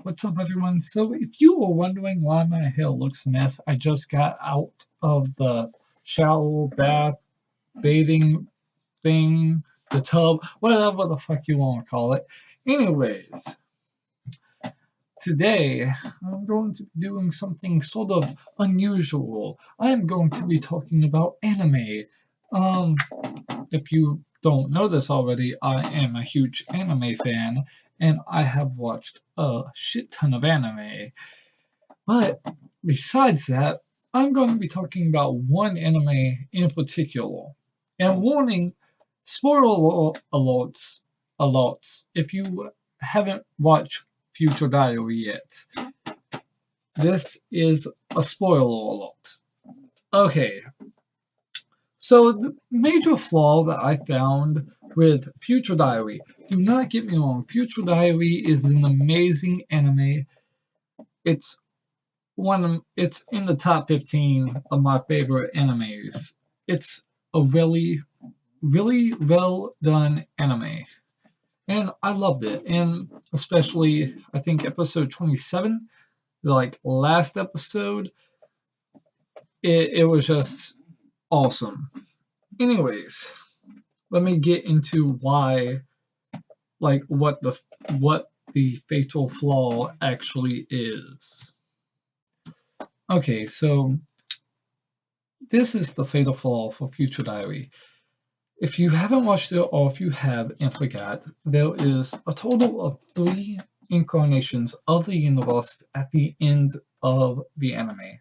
what's up everyone? So if you were wondering why my hair looks a mess, I just got out of the shower, bath, bathing thing, the tub, whatever the fuck you want to call it. Anyways, today I'm going to be doing something sort of unusual. I'm going to be talking about anime. Um, if you don't know this already, I am a huge anime fan, and I have watched a shit ton of anime. But besides that, I'm going to be talking about one anime in particular. And warning, spoiler alerts if you haven't watched Future Diary yet. This is a spoiler alert. Okay, so the major flaw that I found with Future Diary, do not get me wrong, Future Diary is an amazing anime. It's it's in the top 15 of my favorite animes. It's a really, really well done anime. And I loved it. And especially I think episode 27, the last episode, it was just awesome. Anyways, let me get into why, what the fatal flaw actually is. Okay, so this is the fatal flaw for Future Diary. If you haven't watched it, or if you have and forgot, there is a total of 3 incarnations of the universe at the end of the anime.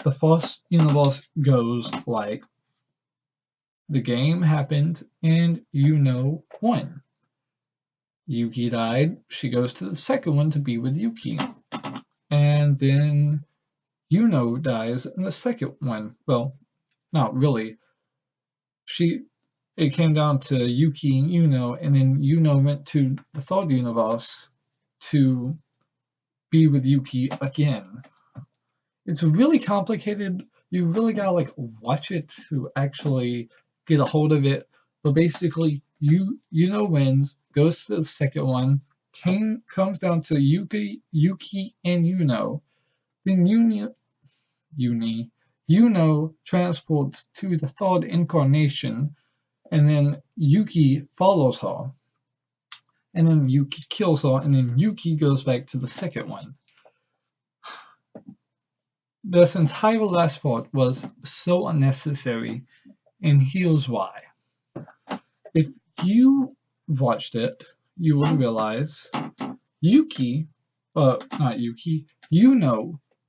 The first universe goes like the game happened and won. Yuki died, she goes to the second one to be with Yuki. And then dies in the second one. Well, not really. It came down to Yuki and and then went to the third universe to be with Yuki again. It's really complicated. You really gotta watch it to actually get a hold of it. But basically, wins, goes to the second one, comes down to Yuki and then transports to the third incarnation, and then Yuki follows her. And then Yuki kills her, and then Yuki goes back to the second one. This entire last part was so unnecessary, and here's why. If you watched it, you would realize not Yuki,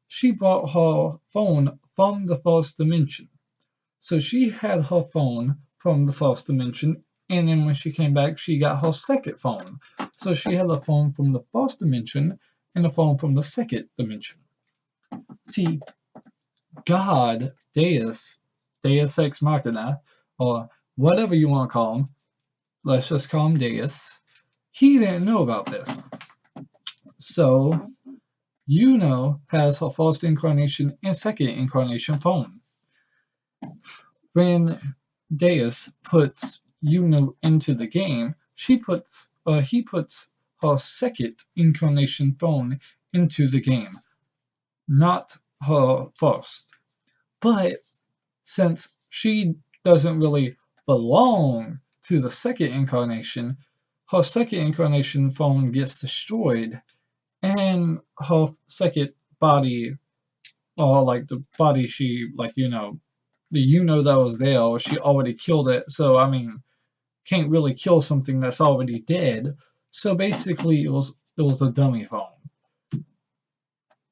she bought her phone from the first dimension. So she had her phone from the first dimension, and then when she came back, she got her second phone. So she had a phone from the first dimension and a phone from the second dimension. See, God, Deus Ex Machina, or whatever you want to call him, let's just call him Deus, he didn't know about this. So, has her first incarnation and second incarnation phone. When Deus puts into the game, he puts her second incarnation phone into the game, not her first. But since she doesn't really belong to the second incarnation, her second incarnation phone gets destroyed, and her second body, or the body she that was there, she already killed it. So I mean, can't really kill something that's already dead. So basically, it was a dummy phone.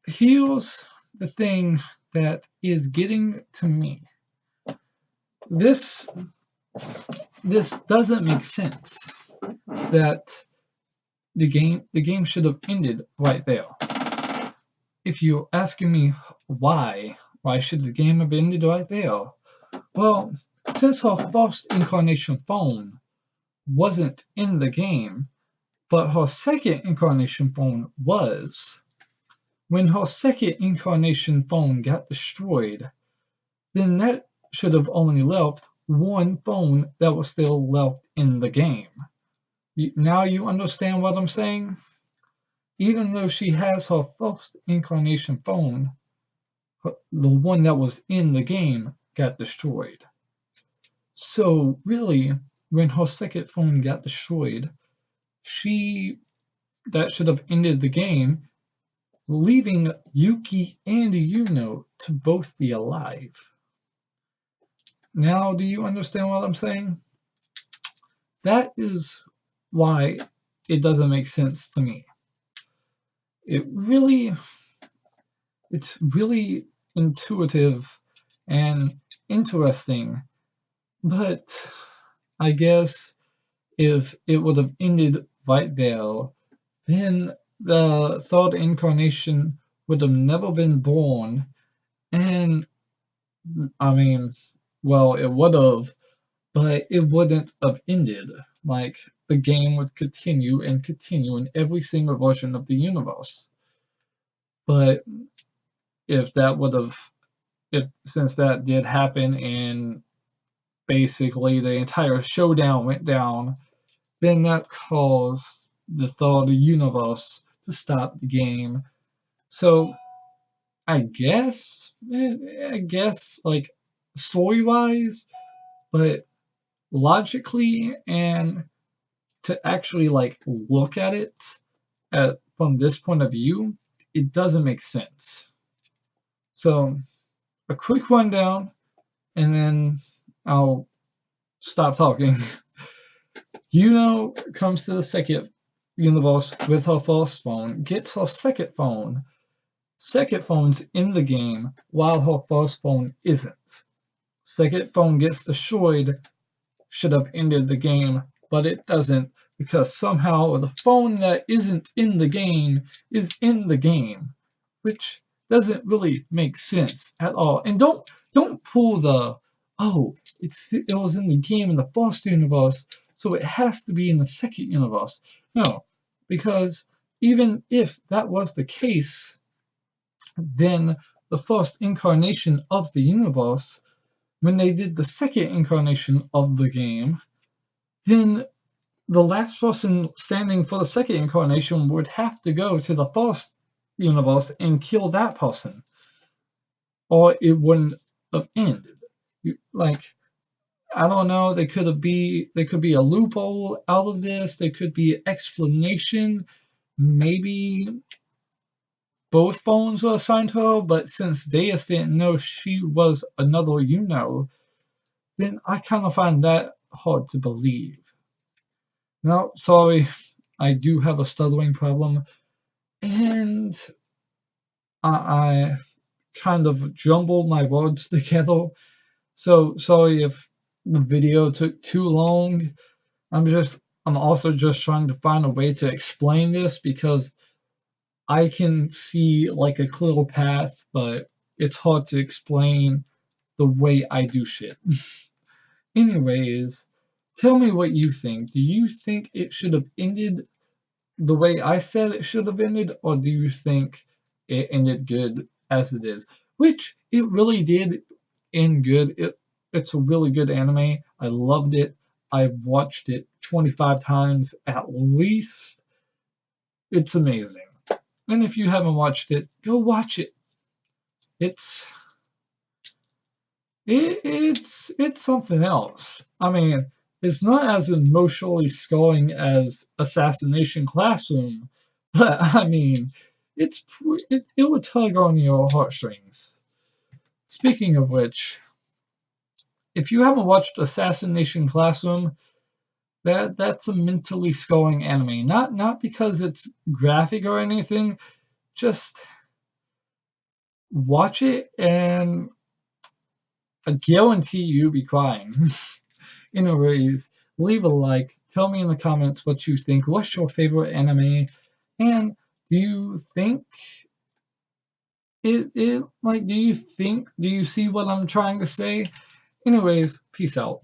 Here's the thing that is getting to me. This doesn't make sense. That the game should have ended right there. If you're asking me why should the game have ended right there? Well, since her first incarnation phone wasn't in the game, but her second incarnation phone was. When her second incarnation phone got destroyed, then that should have only left one phone that was still left in the game. Now you understand what I'm saying? even though she has her first incarnation phone, the one that was in the game got destroyed. So really, when her second phone got destroyed, she that should have ended the game, leaving Yuki and Yuno to both be alive. Now, do you understand what I'm saying? That is why it doesn't make sense to me. It really, it's really intuitive and interesting, but I guess if it would have ended right there, then the third incarnation would have never been born, and I mean, well, it would have, but it wouldn't have ended. Like, the game would continue and continue in every single version of the universe. But if that would have, if since that did happen and basically the entire showdown went down, then that caused the third universe to stop the game. So I guess, like story wise, but logically and to actually like look at it from this point of view, it doesn't make sense. So a quick rundown, and then I'll stop talking. Yuno comes to the second universe with her first phone, gets her second phone. Second phone's in the game while her first phone isn't. Second phone gets destroyed, should have ended the game, but it doesn't because somehow the phone that isn't in the game is in the game, which doesn't really make sense at all. And don't pull the it was in the game in the first universe, so it has to be in the second universe. No, because even if that was the case, then the first incarnation of the universe, when they did the second incarnation of the game, then the last person standing for the second incarnation would have to go to the first universe and kill that person, or it wouldn't have ended. Like, I don't know. There could be a loophole out of this. There could be an explanation. Maybe both phones were assigned to her, but since Deus didn't know she was another Yuno, then I kind of find that hard to believe. Now, sorry, I do have a stuttering problem, and I kind of jumbled my words together. So sorry if the video took too long. I'm also just trying to find a way to explain this because I can see like a clear path, but it's hard to explain the way I do shit. Anyways, tell me what you think. Do you think it should have ended the way I said it should have ended, or do you think it ended good as it is? Which it really did end good. It's a really good anime. I loved it. I've watched it 25 times at least. It's amazing. And if you haven't watched it, go watch it. It's it's something else. I mean, it's not as emotionally scarring as Assassination Classroom, but I mean, it would tug on your heartstrings. Speaking of which, if you haven't watched Assassination Classroom, that's a mentally scarring anime. Not because it's graphic or anything, just watch it and I guarantee you'll be crying. Anyways, leave a like. Tell me in the comments what you think. What's your favorite anime? And do you think do you see what I'm trying to say? Anyways, peace out.